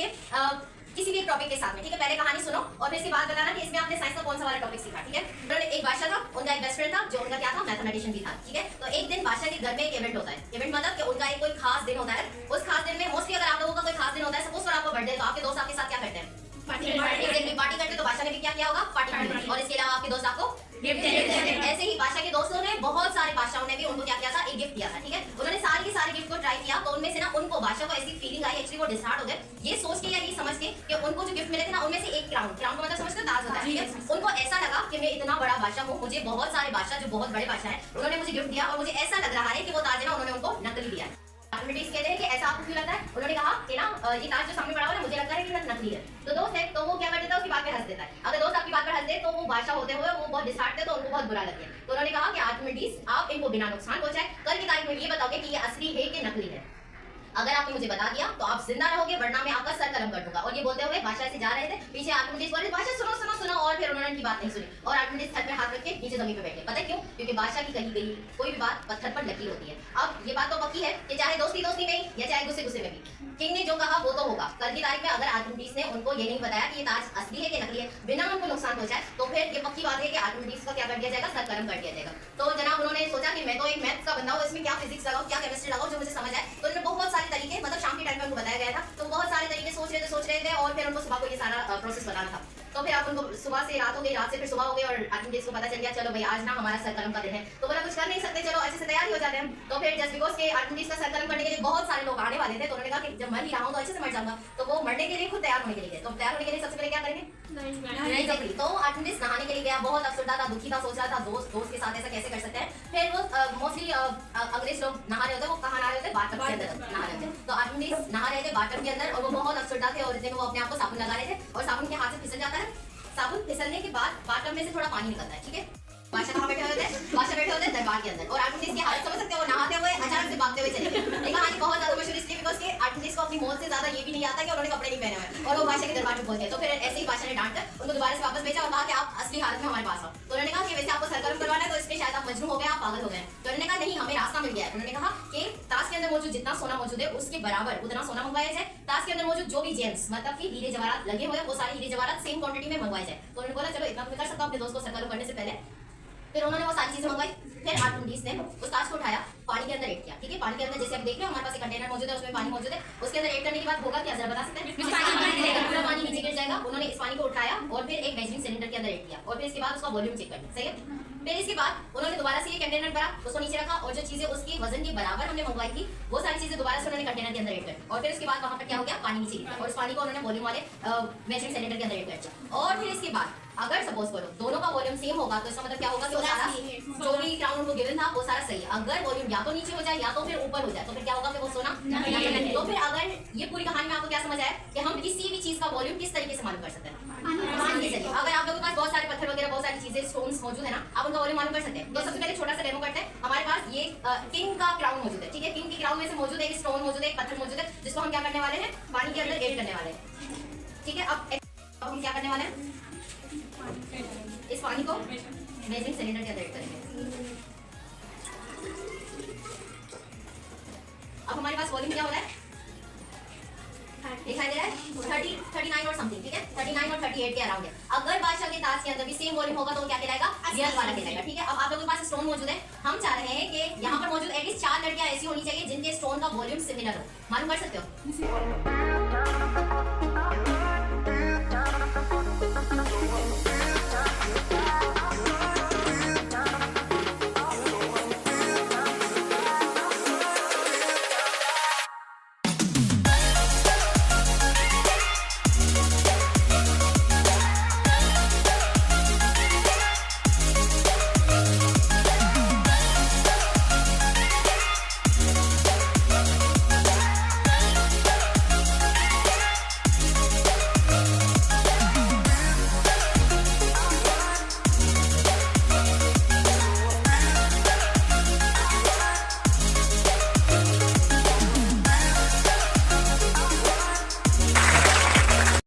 के किसी भी एक टॉपिक के साथ में, ठीक है। पहले कहानी सुनो और फिर इसकी बात बताना कि इसमें आपने साइंस का कौन सा वाला टॉपिक सीखा, ठीक है। उन्होंने एक बादशाह था, उनका एक बेस्ट फ्रेंड था जो उनका क्या था, मैथमेटिशियन भी था, ठीक है। तो एक दिन बादशाह के घर में एक इवेंट होता है। इवेंट मतलब कि उनका एक कोई खास दिन होता है। उस खास दिन में मोस्टली अगर आप लोगों का कोई खास दिन होता है, सपोज फॉर आपका बर्थडे, तो आपके दोस्त आपके साथ क्या करते हैं, पार्टी करते। तो बादशाह ने भी क्या किया होगा, पार्टी की। और इसके अलावा आपके दोस्त आपको गिफ्ट देते हैं। ऐसे ही बादशाह के दोस्तों ने, बहुत सारे बादशाहों ने भी उनको क्या किया था, एक गिफ्ट दिया था, ठीक है। उन्होंने सारे के सारे गिफ्ट को ट्राई किया, तो उनमें से ना उनको बादशाह को ऐसी फीलिंग आई, एक्चुअली वो डिसहार्ट हो गए ये सोच के या ये समझ के कि उनको जो गिफ्ट मिले थे ना उनमें से एक क्राउन का मतलब समझते हो ताज होता है, ठीक है। उनको ऐसा लगा कि मैं इतना बड़ा बादशाह हूँ, मुझे बहुत सारे बादशाह जो बहुत बड़े बादशाह हैं उन्होंने मुझे गिफ्ट दिया और मुझे ऐसा लग रहा है कि वो ताज है ना उन्होंने उनको नकली दिया है। आर्किमिडीज कहते हैं कि ऐसा आपको क्यों लगता है। उन्होंने कहा कि ना ये ताज जो सामने पड़ा हुआ है मुझे लगता है कि नकली है। तो दोस्त है तो वो क्या कर देता है, उसकी बात पे हंस देता है। अगर दोस्त आपकी बात पर हंस दे तो वो बादशाह होते हुए वो बहुत डिसहार्ट थे, तो उनको बहुत बुरा लगे। तो उन्होंने कहा कि आर्किमिडीज आप इनको बिना नुकसान पहुंचाए कल की तारीख में ये बताओगे कि ये असली है कि नकली है। अगर आपने मुझे बता दिया तो आप जिंदा रहोगे, वरना मैं आपका सर कलम कर दूंगा। और ये बोलते हुए बादशाह से जा रहे थे, पीछे आर्किमिडीज बोले बादशाह सुनो सुनो सुनो, और फिर उन्होंने उनकी बात नहीं सुनी और आर्किमिडीज सर पे हाथ रख के नीचे जमीन पे बैठे। पता है क्यों? क्योंकि बादशाह की कही गई कोई भी बात पत्थर पर लकीर होती है। अब ये बात तो पक्की है कि चाहे दोस्ती दोस्ती में या चाहे गुस्से गुस्से में भी किंग ने जो कहा वो तो होगा। कल की तारीख में अगर आर्किमिडीज ने उनको ये नहीं बताया कि ये ताज असली है कि नकली है, बिना उनको नुकसान पहुंचाए, तो फिर ये पक्की बात है कि आर्किमिडीज का क्या कर दिया जाएगा, सर कलम कर दिया जाएगा। तो जनाब उन्होंने सोचा कि मैं तो एक मैथ्स का बंदा हूं, इसमें क्या फिजिक्स लगाओ क्या केमिस्ट्री लगाओ जो मुझे समझ आए। तो उन्होंने बहुत सारे तरीके, मतलब शाम के टाइम में उनको बताया गया था, तो बहुत सारे तरीके सोच रहे थे और फिर उनको सुबह को ये सारा प्रोसेस बताना था। तो फिर आप उनको सुबह से रात हो गई, रात से फिर सुबह हो गई और आर्किमिडीज को पता चल गया चलो भाई आज ना हमारा सर कलम का दिन है। तो बोला कुछ कर नहीं सकते, चलो अच्छे से तैयार हो जाते हैं। तो फिर जस्ट बिकॉज के आर्किमिडीज का सर कलम करने के लिए बहुत सारे लोग आने वाले थे, तो उन्होंने कहा कि जब मर ही रहा हूं तो अच्छे से मर जाऊंगा। तो वो मरने के लिए खुद तैयार होने के लिए, तो तैयार होने के लिए सबसे पहले क्या करेंगे, नहीं कपड़ी। तो आर्किमिडीज नहाने के लिए गया, बहुत अफसरदा था, दुखी था, सोच रहा था दोस्त के साथ ऐसा कैसे कर सकते हैं। फिर वो मोस्टली अंग्रेज लोग नहा रहे होते, वो कहाँ नहा रहे होते, बाथटब के अंदर नहा रहे थे। तो आर्किमिडीज नहा रहे थे बाथटब के अंदर और वो बहुत अफसरदा थे और इतने वो अपने आप को साबुन लगा रहे थे और साबुन के हाथ से फिसल जाता है। साबुन फिसलने के बाद बाथटब में से थोड़ा पानी निकलता है, ठीक है। बादशाह कहाँ बैठे होते हैं, बादशाह बैठे होते हैं दरबार के अंदर और आर्किमिडीज की हालत समझ सकते हो, वो नहाते हुए अचानक से भागते हुए चले गए। ये कहानी बहुत ज्यादा मशहूर इसलिए बिकॉज़ के आर्किमिडीज को अपनी मौत से ज्यादा ये भी नहीं आता कि उन्होंने कपड़े नहीं पहने हुए और वो बादशाह के दरबार में पहुंच गए। तो फिर ऐसे ही बादशाह ने डांट कर उनको दोबारा से वापस भेजा और कहा कि आप असली हालत में हमारे पास आओ। तो उन्होंने कहा कि वैसे आपको सरकलम करवाना है तो इसमें शायद आप मजनू हो गए, आप पागल हो गए। तो उन्होंने कहा नहीं हमें रास्ता मिल गया है। उन्होंने कहा कि ताज के अंदर मौजूद जितना सोना मौजूद है उसके बराबर उतना सोना मंगवाया जाए, ताज के अंदर मौजूद जो भी जेम्स मतलब कि हीरे जवाहरात लगे हुए वो सारे हीरे जवाहरात सेम क्वांटिटी में मंगवाए जाए। तो उन्होंने बोला चलो इतना तो मैं कर सकता हूं अपने दोस्त को सरकलम करने से पहले। फिर उन्होंने वो सारी चीजें मंगवाई। फिर आर्किमिडीज ने उस ताज को उठाया, पानी के अंदर ऐड किया, ठीक है। पानी के अंदर जैसे आप देख रहे हो हमारे पास एक कंटेनर मौजूद है, उसमें पानी मौजूद है। उसके अंदर ऐड करने के बाद होगा क्या जरा बता सकते हैं? पूरा पानी नीचे गिर जाएगा। उन्होंने इस पानी को उठाया और फिर एक मेजरिंग सिलेंडर के अंदर ऐड किया और फिर इसके बाद उसका वॉल्यूम चेक कर लिया, सही है। फिर इसके बाद उन्होंने दोबारा से ये कंटेनर भरा, उसको नीचे रखा और जो चीजें उसकी वजन के बराबर हमने मंगवाई थी वो सारी चीजें दोबारा से उन्होंने कंटेनर के अंदर ऐड कर और फिर उसके बाद वहां पर क्या हो गया, पानी नीचे गिरा और उस पानी को उन्होंने वॉल्यूम वाले मेजरिंग सिलेंडर के अंदर ऐड कर दिया। और फिर इसके बाद अगर सपोज करो दोनों का वॉल्यूम सेम होगा तो इसका मतलब क्या होगा कि वो सारा जो भी क्राउन उनको गिवन था वो सारा सही है। अगर वॉल्यूम या तो नीचे हो जाए या तो फिर ऊपर हो जाए तो फिर क्या होगा कि वो सोना नहीं। तो फिर अगर ये पूरी कहानी में आपको क्या समझ आया कि हम किसी भी चीज का वॉल्यूम किस तरीके से मालूम कर सकते हैं, पानी के जरिए। अगर आप लोगों के पास बहुत सारे पत्थर वगैरह बहुत सारी चीजें स्टोन्स मौजूद है ना, आप उनका वॉल्यूम मालूम कर सकते हैं। तो सबसे पहले छोटा सा डेमो करते हैं। हमारे पास ये किंग का क्राउन मौजूद है, ठीक है। किंग की क्राउन में से मौजूद है एक स्टोन मौजूद है, एक पत्थर मौजूद है जिसको हम क्या करने वाले हैं, पानी के अंदर ऐड करने वाले हैं, ठीक है। अब हम क्या करने वाले हैं, इस पानी को मेजरिंग सिलेंडर के अंदर ऐड करेंगे। अब हमारे पास वॉल्यूम क्या हो रहा है, दिखाई दे रहा है 39 और समथिंग, ठीक है। 39 और 38 के अराउंड है। अगर बादशाह के ताज के अंदर भी सेम वॉल्यूम होगा तो क्या कहलाएगा, रियल वाला कहलाएगा, ठीक है। अब आप लोगों के पास स्टोन मौजूद है, हम चाह रहे हैं कि यहाँ पर मौजूद एटलीस्ट 4 लड़कियां ऐसी होनी चाहिए जिनके स्टोन का वॉल्यूम सिमिलर हो, मालूम कर सकते हो।